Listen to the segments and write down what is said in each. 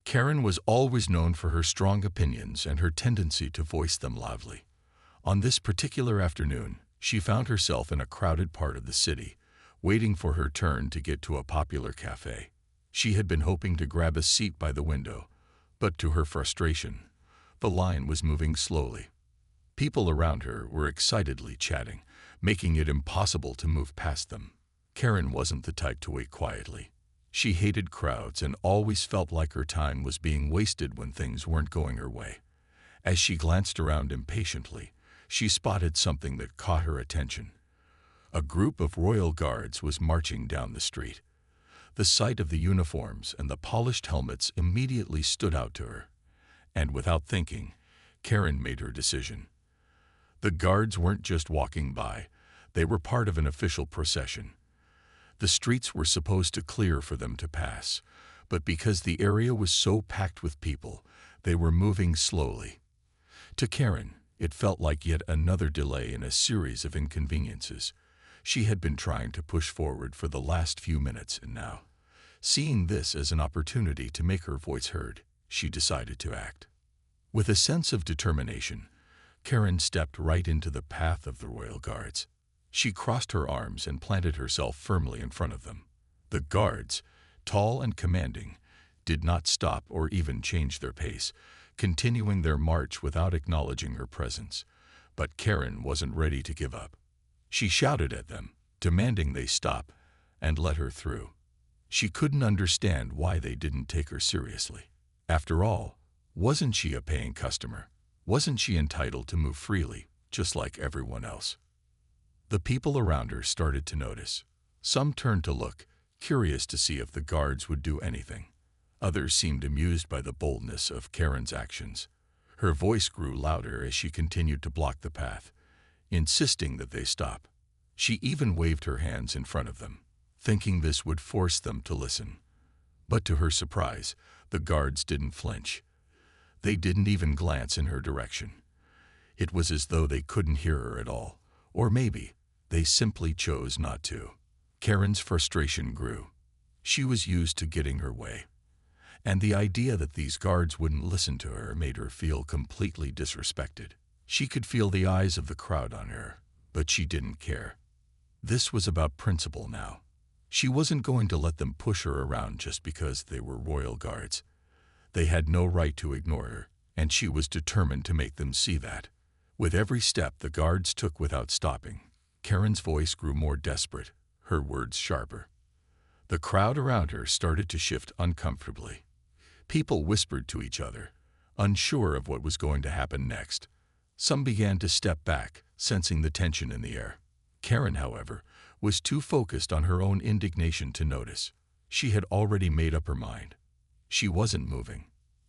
Karen was always known for her strong opinions and her tendency to voice them loudly. On this particular afternoon, she found herself in a crowded part of the city, waiting for her turn to get to a popular cafe. She had been hoping to grab a seat by the window, but to her frustration, the line was moving slowly. People around her were excitedly chatting, making it impossible to move past them. Karen wasn't the type to wait quietly. She hated crowds and always felt like her time was being wasted when things weren't going her way. As she glanced around impatiently, she spotted something that caught her attention. A group of royal guards was marching down the street. The sight of the uniforms and the polished helmets immediately stood out to her, and without thinking, Karen made her decision. The guards weren't just walking by, they were part of an official procession. The streets were supposed to clear for them to pass, but because the area was so packed with people, they were moving slowly. To Karen, it felt like yet another delay in a series of inconveniences. She had been trying to push forward for the last few minutes, and now, seeing this as an opportunity to make her voice heard, she decided to act. With a sense of determination, Karen stepped right into the path of the royal guards. She crossed her arms and planted herself firmly in front of them. The guards, tall and commanding, did not stop or even change their pace, continuing their march without acknowledging her presence. But Karen wasn't ready to give up. She shouted at them, demanding they stop and let her through. She couldn't understand why they didn't take her seriously. After all, wasn't she a paying customer? Wasn't she entitled to move freely, just like everyone else? The people around her started to notice. Some turned to look, curious to see if the guards would do anything. Others seemed amused by the boldness of Karen's actions. Her voice grew louder as she continued to block the path, insisting that they stop. She even waved her hands in front of them, thinking this would force them to listen. But to her surprise, the guards didn't flinch. They didn't even glance in her direction. It was as though they couldn't hear her at all, or maybe they simply chose not to. Karen's frustration grew. She was used to getting her way, and the idea that these guards wouldn't listen to her made her feel completely disrespected. She could feel the eyes of the crowd on her, but she didn't care. This was about principle now. She wasn't going to let them push her around just because they were royal guards. They had no right to ignore her, and she was determined to make them see that. With every step the guards took without stopping, Karen's voice grew more desperate, her words sharper. The crowd around her started to shift uncomfortably. People whispered to each other, unsure of what was going to happen next. Some began to step back, sensing the tension in the air. Karen, however, was too focused on her own indignation to notice. She had already made up her mind. She wasn't moving,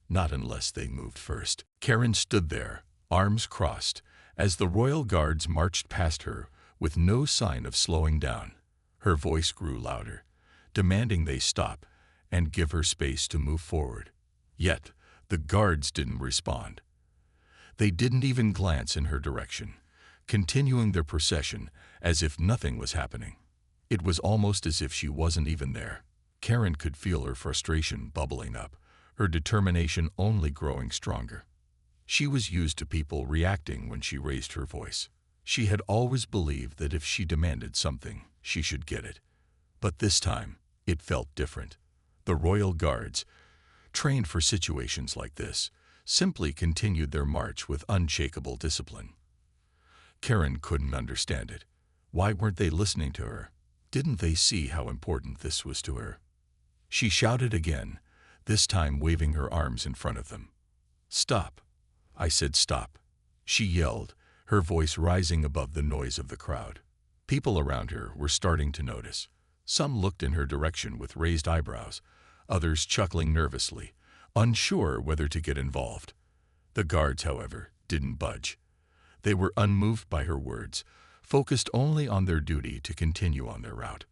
not unless they moved first. Karen stood there, arms crossed, as the royal guards marched past her with no sign of slowing down. Her voice grew louder, demanding they stop and give her space to move forward. Yet, the guards didn't respond. They didn't even glance in her direction, continuing their procession as if nothing was happening. It was almost as if she wasn't even there. Karen could feel her frustration bubbling up, her determination only growing stronger. She was used to people reacting when she raised her voice. She had always believed that if she demanded something, she should get it. But this time, it felt different. The royal guards, trained for situations like this, simply continued their march with unshakable discipline. Karen couldn't understand it. Why weren't they listening to her? Didn't they see how important this was to her? She shouted again, this time waving her arms in front of them. "Stop!" I said stop, she yelled, her voice rising above the noise of the crowd. People around her were starting to notice. Some looked in her direction with raised eyebrows, others chuckling nervously, unsure whether to get involved. The guards, however, didn't budge. They were unmoved by her words, focused only on their duty to continue on their route.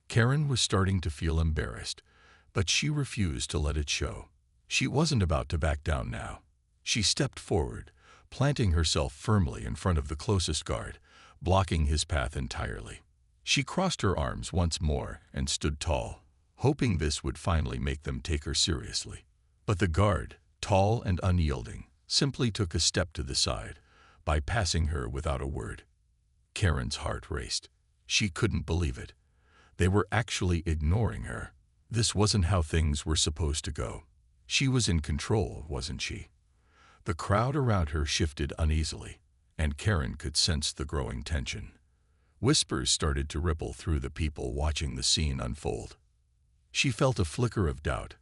Karen was starting to feel embarrassed, but she refused to let it show. She wasn't about to back down now. She stepped forward, planting herself firmly in front of the closest guard, blocking his path entirely. She crossed her arms once more and stood tall, hoping this would finally make them take her seriously. But the guard, tall and unyielding, simply took a step to the side, bypassing her without a word. Karen's heart raced. She couldn't believe it. They were actually ignoring her. This wasn't how things were supposed to go. She was in control, wasn't she? The crowd around her shifted uneasily, and Karen could sense the growing tension. Whispers started to ripple through the people watching the scene unfold. She felt a flicker of doubt,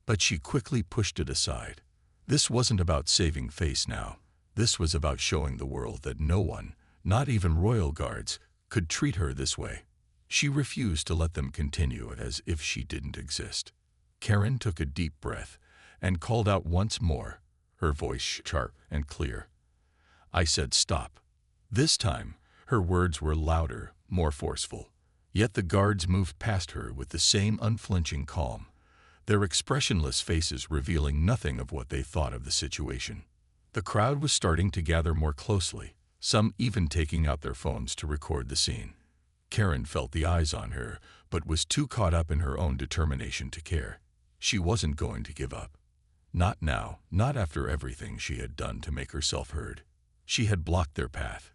but she quickly pushed it aside. This wasn't about saving face now. This was about showing the world that no one, not even royal guards, could treat her this way. She refused to let them continue as if she didn't exist. Karen took a deep breath and called out once more, her voice sharp and clear. "I said stop." This time, her words were louder, more forceful. Yet the guards moved past her with the same unflinching calm, their expressionless faces revealing nothing of what they thought of the situation. The crowd was starting to gather more closely, some even taking out their phones to record the scene. Karen felt the eyes on her, but was too caught up in her own determination to care. She wasn't going to give up. Not now, not after everything she had done to make herself heard. She had blocked their path,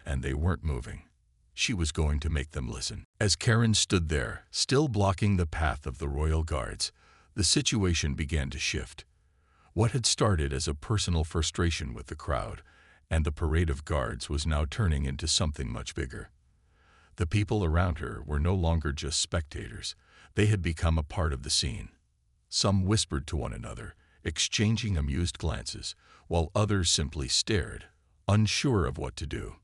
and they weren't moving. She was going to make them listen. As Karen stood there, still blocking the path of the royal guards, the situation began to shift. What had started as a personal frustration with the crowd and the parade of guards was now turning into something much bigger. The people around her were no longer just spectators. They had become a part of the scene. Some whispered to one another, exchanging amused glances, while others simply stared, unsure of what to do.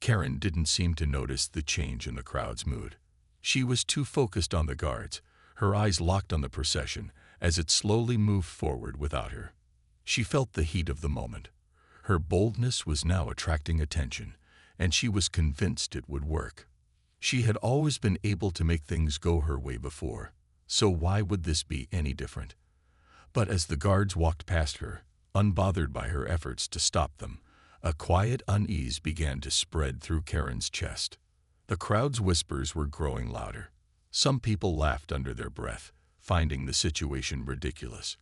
Karen didn't seem to notice the change in the crowd's mood. She was too focused on the guards, her eyes locked on the procession as it slowly moved forward without her. She felt the heat of the moment. Her boldness was now attracting attention, and she was convinced it would work. She had always been able to make things go her way before, so why would this be any different? But as the guards walked past her, unbothered by her efforts to stop them, a quiet unease began to spread through Karen's chest. The crowd's whispers were growing louder. Some people laughed under their breath, finding the situation ridiculous.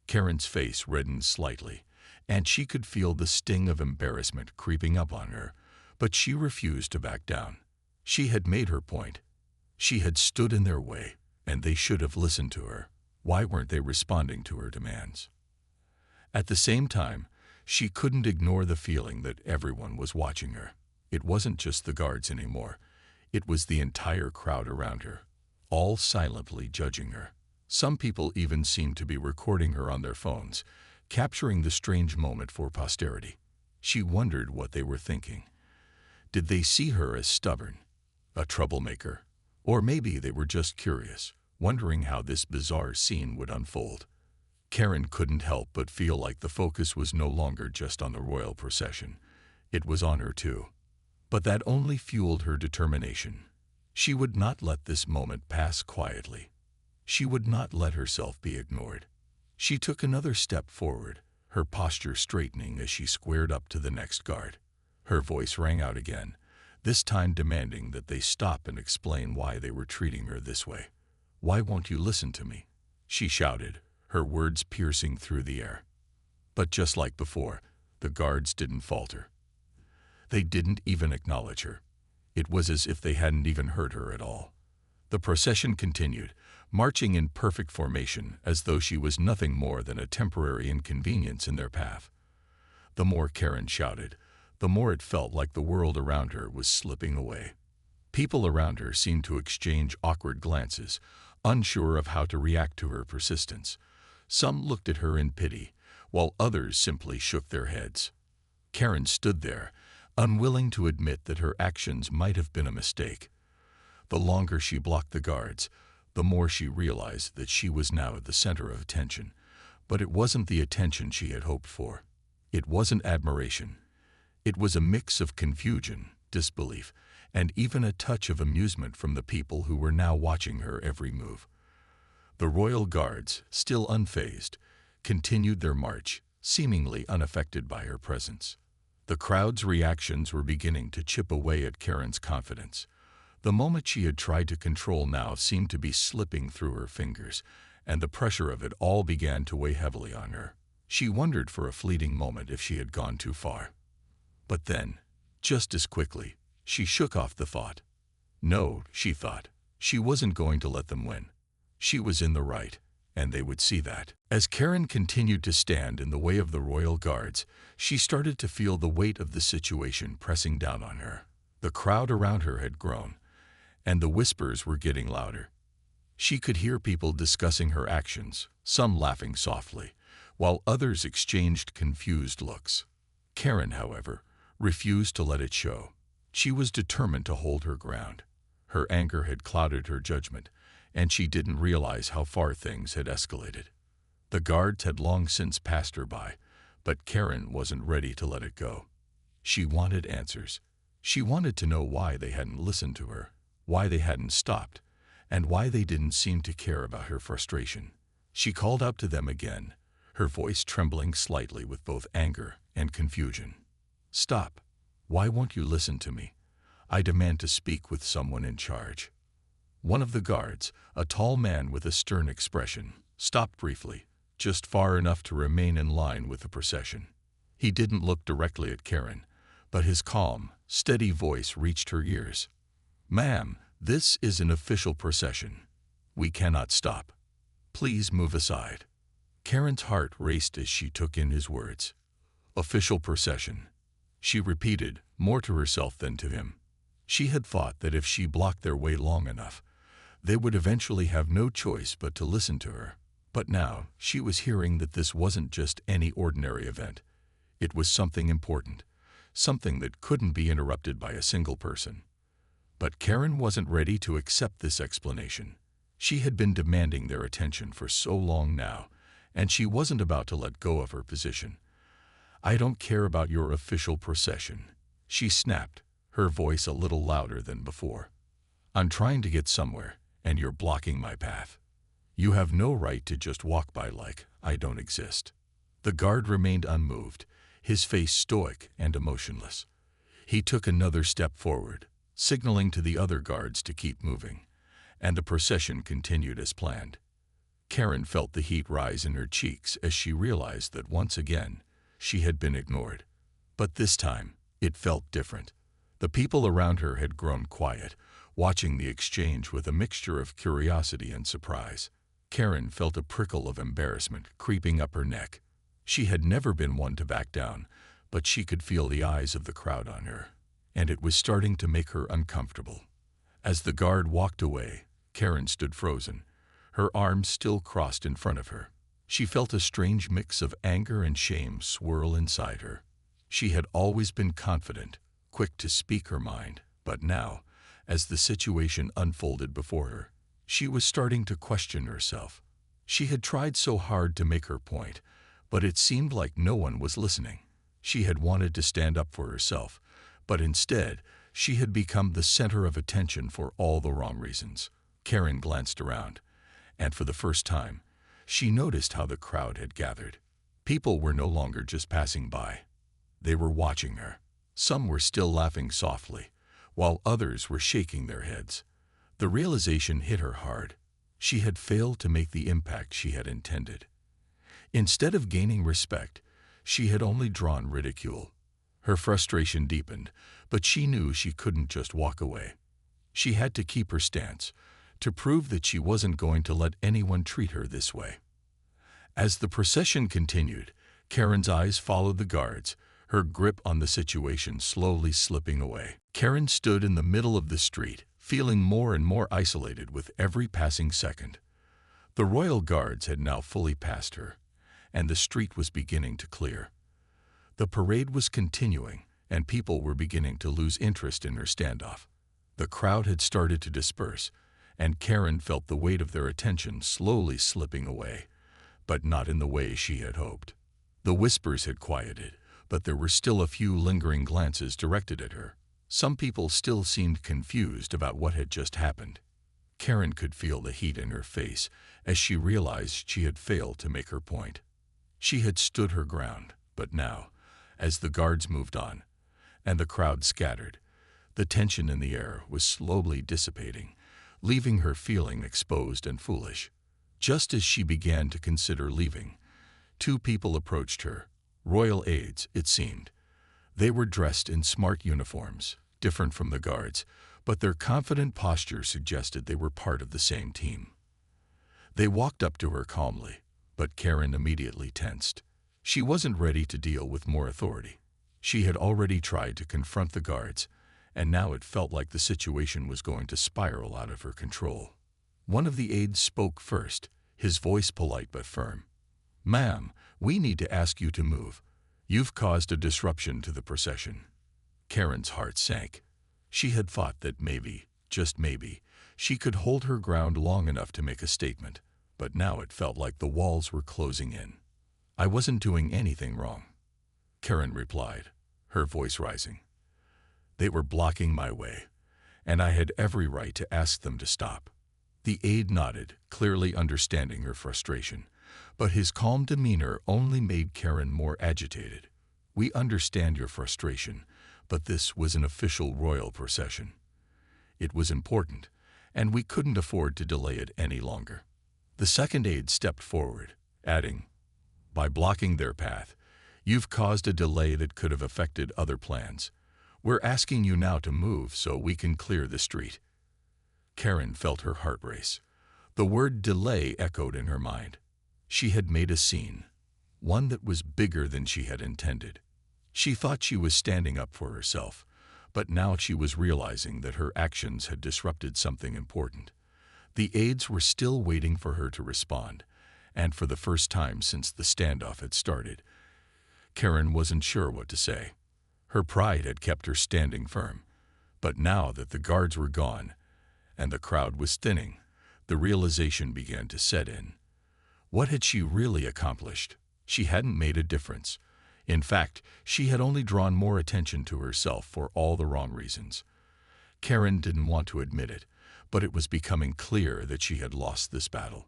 Karen's face reddened slightly, and she could feel the sting of embarrassment creeping up on her, but she refused to back down. She had made her point. She had stood in their way, and they should have listened to her. Why weren't they responding to her demands? At the same time, she couldn't ignore the feeling that everyone was watching her. It wasn't just the guards anymore. It was the entire crowd around her, all silently judging her. Some people even seemed to be recording her on their phones, capturing the strange moment for posterity. She wondered what they were thinking. Did they see her as stubborn, a troublemaker? Or maybe they were just curious, wondering how this bizarre scene would unfold. Karen couldn't help but feel like the focus was no longer just on the royal procession. It was on her too. But that only fueled her determination. She would not let this moment pass quietly. She would not let herself be ignored. She took another step forward, her posture straightening as she squared up to the next guard. Her voice rang out again, this time demanding that they stop and explain why they were treating her this way. "Why won't you listen to me?" she shouted, her words piercing through the air. But just like before, the guards didn't falter. They didn't even acknowledge her. It was as if they hadn't even heard her at all. The procession continued, marching in perfect formation as though she was nothing more than a temporary inconvenience in their path. The more Karen shouted, the more it felt like the world around her was slipping away. People around her seemed to exchange awkward glances, unsure of how to react to her persistence. Some looked at her in pity, while others simply shook their heads. Karen stood there, unwilling to admit that her actions might have been a mistake. The longer she blocked the guards, the more she realized that she was now at the center of attention. But it wasn't the attention she had hoped for. It wasn't admiration. It was a mix of confusion, disbelief, and even a touch of amusement from the people who were now watching her every move. The royal guards, still unfazed, continued their march, seemingly unaffected by her presence. The crowd's reactions were beginning to chip away at Karen's confidence. The moment she had tried to control now seemed to be slipping through her fingers, and the pressure of it all began to weigh heavily on her. She wondered for a fleeting moment if she had gone too far. But then, just as quickly, she shook off the thought. No, she thought, she wasn't going to let them win. She was in the right, and they would see that. As Karen continued to stand in the way of the royal guards, she started to feel the weight of the situation pressing down on her. The crowd around her had grown, and the whispers were getting louder. She could hear people discussing her actions, some laughing softly, while others exchanged confused looks. Karen, however, refused to let it show. She was determined to hold her ground. Her anger had clouded her judgment, and she didn't realize how far things had escalated. The guards had long since passed her by, but Karen wasn't ready to let it go. She wanted answers. She wanted to know why they hadn't listened to her, why they hadn't stopped, and why they didn't seem to care about her frustration. She called out to them again, her voice trembling slightly with both anger and confusion. "Stop. Why won't you listen to me? I demand to speak with someone in charge." One of the guards, a tall man with a stern expression, stopped briefly, just far enough to remain in line with the procession. He didn't look directly at Karen, but his calm, steady voice reached her ears. "Ma'am, this is an official procession. We cannot stop. Please move aside." Karen's heart raced as she took in his words. "Official procession," she repeated, more to herself than to him. She had thought that if she blocked their way long enough, they would eventually have no choice but to listen to her. But now she was hearing that this wasn't just any ordinary event. It was something important, something that couldn't be interrupted by a single person. But Karen wasn't ready to accept this explanation. She had been demanding their attention for so long now, and she wasn't about to let go of her position. "I don't care about your official procession," she snapped, her voice a little louder than before. "I'm trying to get somewhere, and you're blocking my path. You have no right to just walk by like I don't exist." The guard remained unmoved, his face stoic and emotionless. He took another step forward, signaling to the other guards to keep moving, and the procession continued as planned. Karen felt the heat rise in her cheeks as she realized that once again she had been ignored. But this time, it felt different. The people around her had grown quiet, watching the exchange with a mixture of curiosity and surprise. Karen felt a prickle of embarrassment creeping up her neck. She had never been one to back down, but she could feel the eyes of the crowd on her, and it was starting to make her uncomfortable. As the guard walked away, Karen stood frozen, her arms still crossed in front of her. She felt a strange mix of anger and shame swirl inside her. She had always been confident, quick to speak her mind, but now, as the situation unfolded before her, she was starting to question herself. She had tried so hard to make her point, but it seemed like no one was listening. She had wanted to stand up for herself, but instead, she had become the center of attention for all the wrong reasons. Karen glanced around, and for the first time, she noticed how the crowd had gathered. People were no longer just passing by. They were watching her. Some were still laughing softly, while others were shaking their heads. The realization hit her hard. She had failed to make the impact she had intended. Instead of gaining respect, she had only drawn ridicule. Her frustration deepened, but she knew she couldn't just walk away. She had to keep her stance, to prove that she wasn't going to let anyone treat her this way. As the procession continued, Karen's eyes followed the guards, her grip on the situation slowly slipping away. Karen stood in the middle of the street, feeling more and more isolated with every passing second. The royal guards had now fully passed her, and the street was beginning to clear. The parade was continuing, and people were beginning to lose interest in her standoff. The crowd had started to disperse, and Karen felt the weight of their attention slowly slipping away, but not in the way she had hoped. The whispers had quieted, but there were still a few lingering glances directed at her. Some people still seemed confused about what had just happened. Karen could feel the heat in her face as she realized she had failed to make her point. She had stood her ground, but now, as the guards moved on, and the crowd scattered, the tension in the air was slowly dissipating, leaving her feeling exposed and foolish. Just as she began to consider leaving, two people approached her, royal aides, it seemed. They were dressed in smart uniforms, different from the guards, but their confident posture suggested they were part of the same team. They walked up to her calmly, but Karen immediately tensed. She wasn't ready to deal with more authority. She had already tried to confront the guards, and now it felt like the situation was going to spiral out of her control. One of the aides spoke first, his voice polite but firm. "Ma'am, we need to ask you to move. You've caused a disruption to the procession." Karen's heart sank. She had thought that maybe, just maybe, she could hold her ground long enough to make a statement, but now it felt like the walls were closing in. "I wasn't doing anything wrong," Karen replied, her voice rising. "They were blocking my way, and I had every right to ask them to stop." The aide nodded, clearly understanding her frustration, but his calm demeanor only made Karen more agitated. "We understand your frustration, but this was an official royal procession. It was important, and we couldn't afford to delay it any longer." The second aide stepped forward, adding, "By blocking their path, you've caused a delay that could have affected other plans. We're asking you now to move so we can clear the street." Karen felt her heart race. The word delay echoed in her mind. She had made a scene, one that was bigger than she had intended. She thought she was standing up for herself, but now she was realizing that her actions had disrupted something important. The aides were still waiting for her to respond, and for the first time since the standoff had started, Karen wasn't sure what to say. Her pride had kept her standing firm, but now that the guards were gone and the crowd was thinning, the realization began to set in. What had she really accomplished? She hadn't made a difference. In fact, she had only drawn more attention to herself for all the wrong reasons. Karen didn't want to admit it, but it was becoming clear that she had lost this battle.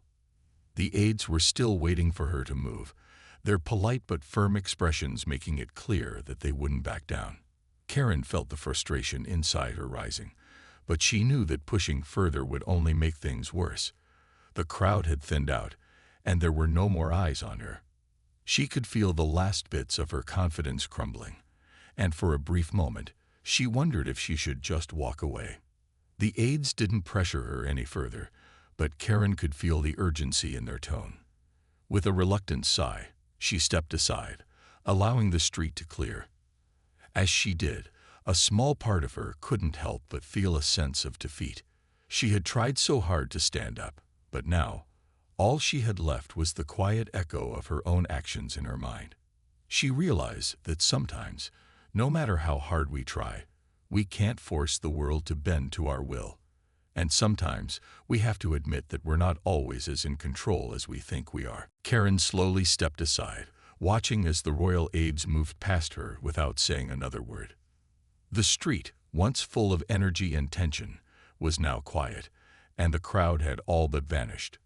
The aides were still waiting for her to move, their polite but firm expressions making it clear that they wouldn't back down. Karen felt the frustration inside her rising, but she knew that pushing further would only make things worse. The crowd had thinned out, and there were no more eyes on her. She could feel the last bits of her confidence crumbling, and for a brief moment, she wondered if she should just walk away. The aides didn't pressure her any further, but Karen could feel the urgency in their tone. With a reluctant sigh, she stepped aside, allowing the street to clear. As she did, a small part of her couldn't help but feel a sense of defeat. She had tried so hard to stand up, but now, all she had left was the quiet echo of her own actions in her mind. She realized that sometimes, no matter how hard we try, we can't force the world to bend to our will. And sometimes, we have to admit that we're not always as in control as we think we are. Karen slowly stepped aside, watching as the royal aides moved past her without saying another word. The street, once full of energy and tension, was now quiet, and the crowd had all but vanished.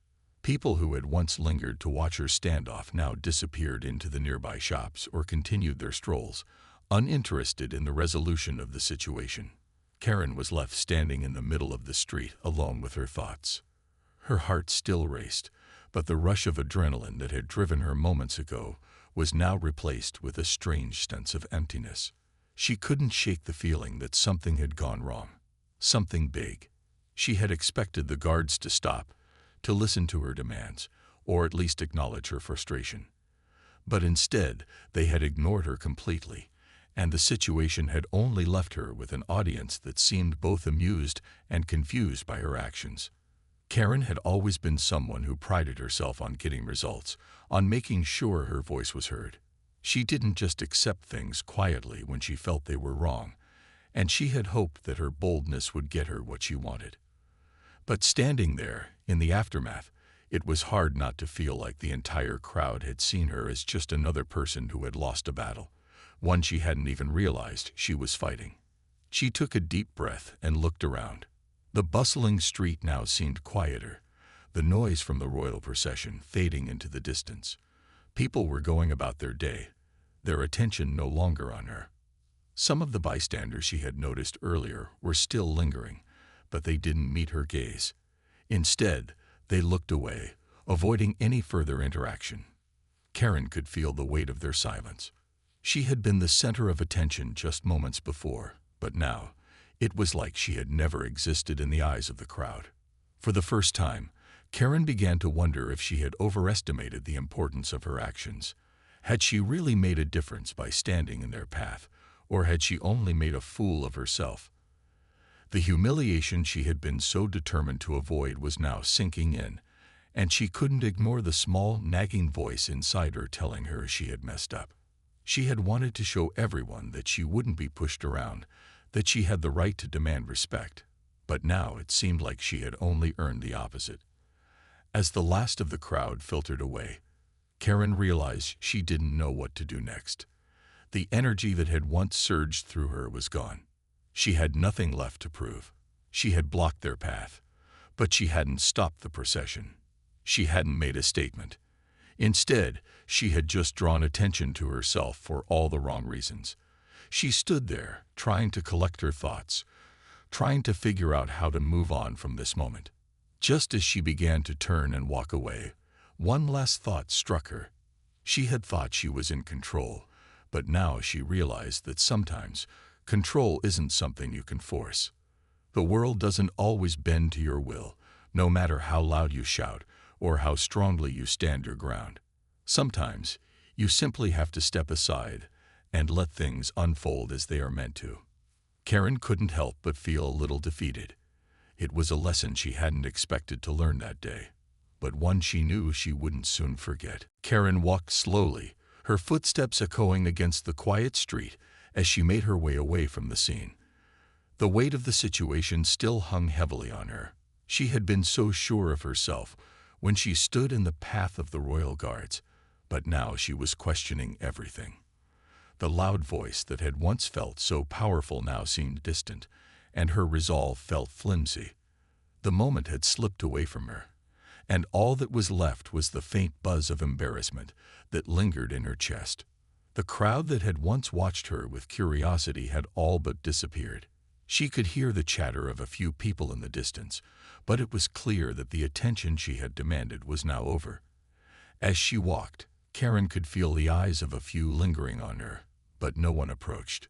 People who had once lingered to watch her standoff now disappeared into the nearby shops or continued their strolls, uninterested in the resolution of the situation. Karen was left standing in the middle of the street alone with her thoughts. Her heart still raced, but the rush of adrenaline that had driven her moments ago was now replaced with a strange sense of emptiness. She couldn't shake the feeling that something had gone wrong, something big. She had expected the guards to stop, to listen to her demands, or at least acknowledge her frustration. But instead, they had ignored her completely, and the situation had only left her with an audience that seemed both amused and confused by her actions. Karen had always been someone who prided herself on getting results, on making sure her voice was heard. She didn't just accept things quietly when she felt they were wrong, and she had hoped that her boldness would get her what she wanted. But standing there, in the aftermath, it was hard not to feel like the entire crowd had seen her as just another person who had lost a battle, one she hadn't even realized she was fighting. She took a deep breath and looked around. The bustling street now seemed quieter, the noise from the royal procession fading into the distance. People were going about their day, their attention no longer on her. Some of the bystanders she had noticed earlier were still lingering, but they didn't meet her gaze. Instead, they looked away, avoiding any further interaction. Karen could feel the weight of their silence. She had been the center of attention just moments before, but now, it was like she had never existed in the eyes of the crowd. For the first time, Karen began to wonder if she had overestimated the importance of her actions. Had she really made a difference by standing in their path, or had she only made a fool of herself? The humiliation she had been so determined to avoid was now sinking in, and she couldn't ignore the small, nagging voice inside her telling her she had messed up. She had wanted to show everyone that she wouldn't be pushed around, that she had the right to demand respect, but now it seemed like she had only earned the opposite. As the last of the crowd filtered away, Karen realized she didn't know what to do next. The energy that had once surged through her was gone. She had nothing left to prove. She had blocked their path, but she hadn't stopped the procession. She hadn't made a statement. Instead, she had just drawn attention to herself for all the wrong reasons. She stood there, trying to collect her thoughts, trying to figure out how to move on from this moment. Just as she began to turn and walk away, one last thought struck her. She had thought she was in control, but now she realized that sometimes control isn't something you can force. The world doesn't always bend to your will, no matter how loud you shout or how strongly you stand your ground. Sometimes, you simply have to step aside and let things unfold as they are meant to. Karen couldn't help but feel a little defeated. It was a lesson she hadn't expected to learn that day, but one she knew she wouldn't soon forget. Karen walked slowly, her footsteps echoing against the quiet street as she made her way away from the scene. The weight of the situation still hung heavily on her. She had been so sure of herself when she stood in the path of the royal guards, but now she was questioning everything. The loud voice that had once felt so powerful now seemed distant, and her resolve felt flimsy. The moment had slipped away from her, and all that was left was the faint buzz of embarrassment that lingered in her chest. The crowd that had once watched her with curiosity had all but disappeared. She could hear the chatter of a few people in the distance, but it was clear that the attention she had demanded was now over. As she walked, Karen could feel the eyes of a few lingering on her, but no one approached.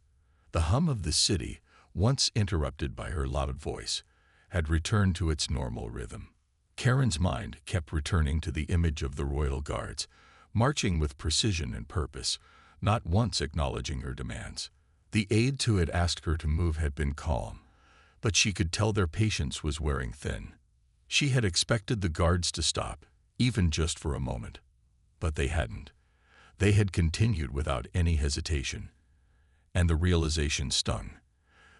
The hum of the city, once interrupted by her loud voice, had returned to its normal rhythm. Karen's mind kept returning to the image of the royal guards, marching with precision and purpose, not once acknowledging her demands. The aides who had asked her to move had been calm, but she could tell their patience was wearing thin. She had expected the guards to stop, even just for a moment, but they hadn't. They had continued without any hesitation, and the realization stung.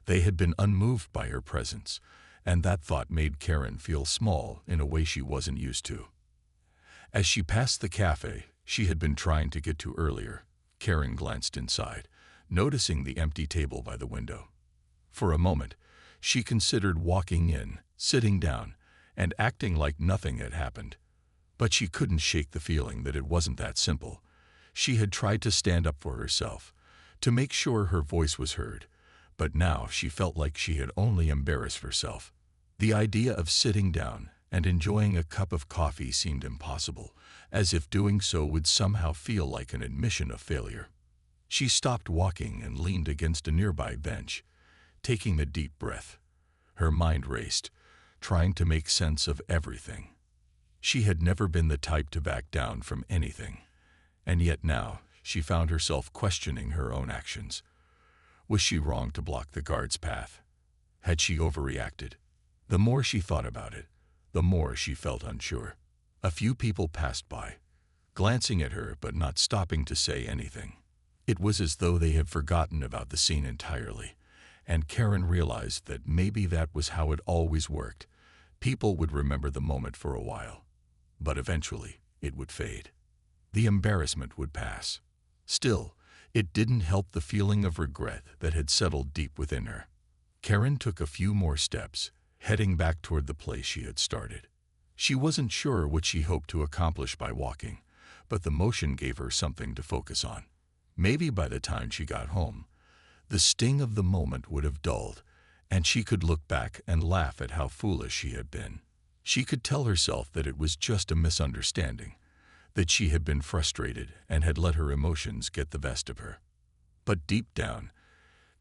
They had been unmoved by her presence, and that thought made Karen feel small in a way she wasn't used to. As she passed the cafe she had been trying to get to earlier, Karen glanced inside, noticing the empty table by the window. For a moment, she considered walking in, sitting down, and acting like nothing had happened. But she couldn't shake the feeling that it wasn't that simple. She had tried to stand up for herself, to make sure her voice was heard, but now she felt like she had only embarrassed herself. The idea of sitting down and enjoying a cup of coffee seemed impossible, as if doing so would somehow feel like an admission of failure. She stopped walking and leaned against a nearby bench, taking a deep breath. Her mind raced, trying to make sense of everything. She had never been the type to back down from anything, and yet now she found herself questioning her own actions. Was she wrong to block the guard's path? Had she overreacted? The more she thought about it, the more she felt unsure. A few people passed by, glancing at her but not stopping to say anything. It was as though they had forgotten about the scene entirely, and Karen realized that maybe that was how it always worked. People would remember the moment for a while, but eventually it would fade. The embarrassment would pass. Still, it didn't help the feeling of regret that had settled deep within her. Karen took a few more steps, heading back toward the place she had started. She wasn't sure what she hoped to accomplish by walking, but the motion gave her something to focus on. Maybe by the time she got home, the sting of the moment would have dulled, and she could look back and laugh at how foolish she had been. She could tell herself that it was just a misunderstanding, that she had been frustrated and had let her emotions get the best of her. But deep down,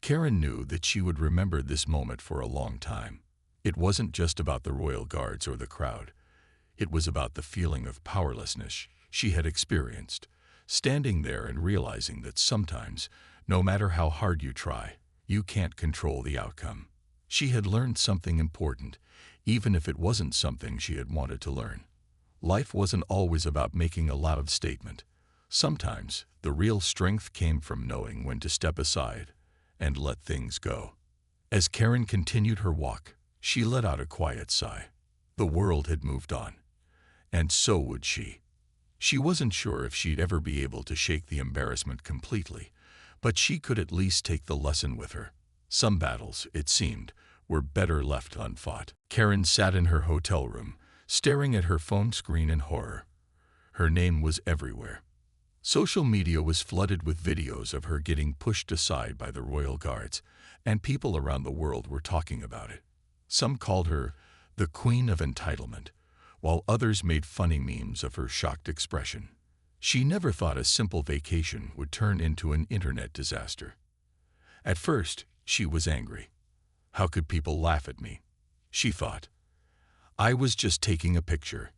Karen knew that she would remember this moment for a long time. It wasn't just about the royal guards or the crowd. It was about the feeling of powerlessness she had experienced, standing there and realizing that sometimes, no matter how hard you try, you can't control the outcome. She had learned something important, even if it wasn't something she had wanted to learn. Life wasn't always about making a loud statement. Sometimes, the real strength came from knowing when to step aside and let things go. As Karen continued her walk, she let out a quiet sigh. The world had moved on, and so would she. She wasn't sure if she'd ever be able to shake the embarrassment completely, but she could at least take the lesson with her. Some battles, it seemed, were better left unfought. Karen sat in her hotel room, staring at her phone screen in horror. Her name was everywhere. Social media was flooded with videos of her getting pushed aside by the royal guards, and people around the world were talking about it. Some called her the Queen of Entitlement, while others made funny memes of her shocked expression. She never thought a simple vacation would turn into an internet disaster. At first, she was angry. How could people laugh at me? She thought. I was just taking a picture.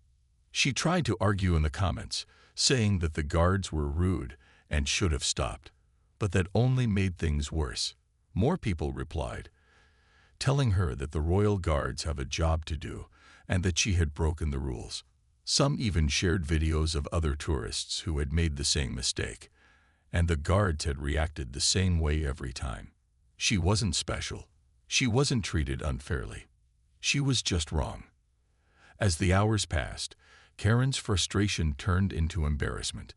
She tried to argue in the comments, saying that the guards were rude and should have stopped, but that only made things worse. More people replied, telling her that the royal guards have a job to do and that she had broken the rules. Some even shared videos of other tourists who had made the same mistake, and the guards had reacted the same way every time. She wasn't special. She wasn't treated unfairly. She was just wrong. As the hours passed, Karen's frustration turned into embarrassment.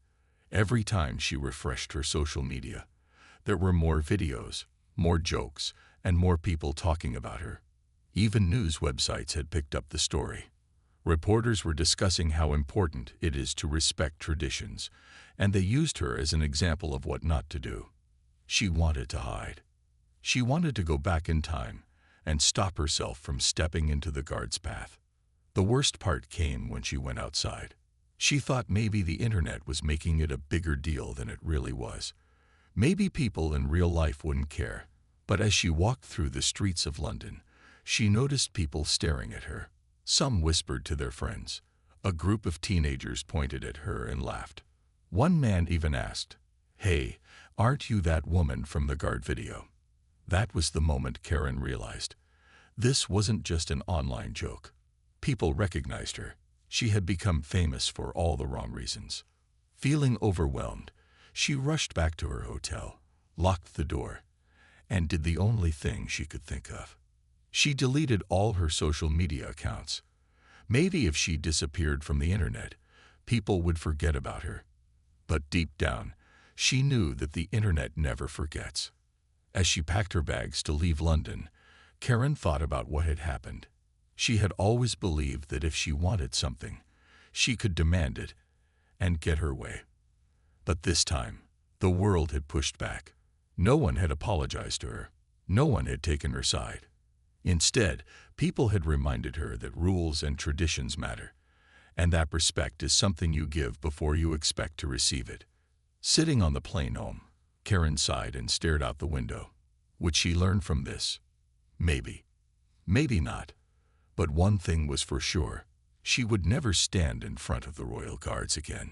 Every time she refreshed her social media, there were more videos, more jokes, and more people talking about her. Even news websites had picked up the story. Reporters were discussing how important it is to respect traditions, and they used her as an example of what not to do. She wanted to hide. She wanted to go back in time and stop herself from stepping into the guard's path. The worst part came when she went outside. She thought maybe the internet was making it a bigger deal than it really was. Maybe people in real life wouldn't care. But as she walked through the streets of London, she noticed people staring at her. Some whispered to their friends. A group of teenagers pointed at her and laughed. One man even asked, "Hey, aren't you that woman from the guard video?" That was the moment Karen realized. This wasn't just an online joke. People recognized her. She had become famous for all the wrong reasons. Feeling overwhelmed, she rushed back to her hotel, locked the door, and did the only thing she could think of. She deleted all her social media accounts. Maybe if she disappeared from the internet, people would forget about her. But deep down, she knew that the internet never forgets. As she packed her bags to leave London, Karen thought about what had happened. She had always believed that if she wanted something, she could demand it and get her way. But this time, the world had pushed back. No one had apologized to her. No one had taken her side. Instead, people had reminded her that rules and traditions matter, and that respect is something you give before you expect to receive it. Sitting on the plane home, Karen sighed and stared out the window. Would she learn from this? Maybe. Maybe not. But one thing was for sure. She would never stand in front of the royal guards again.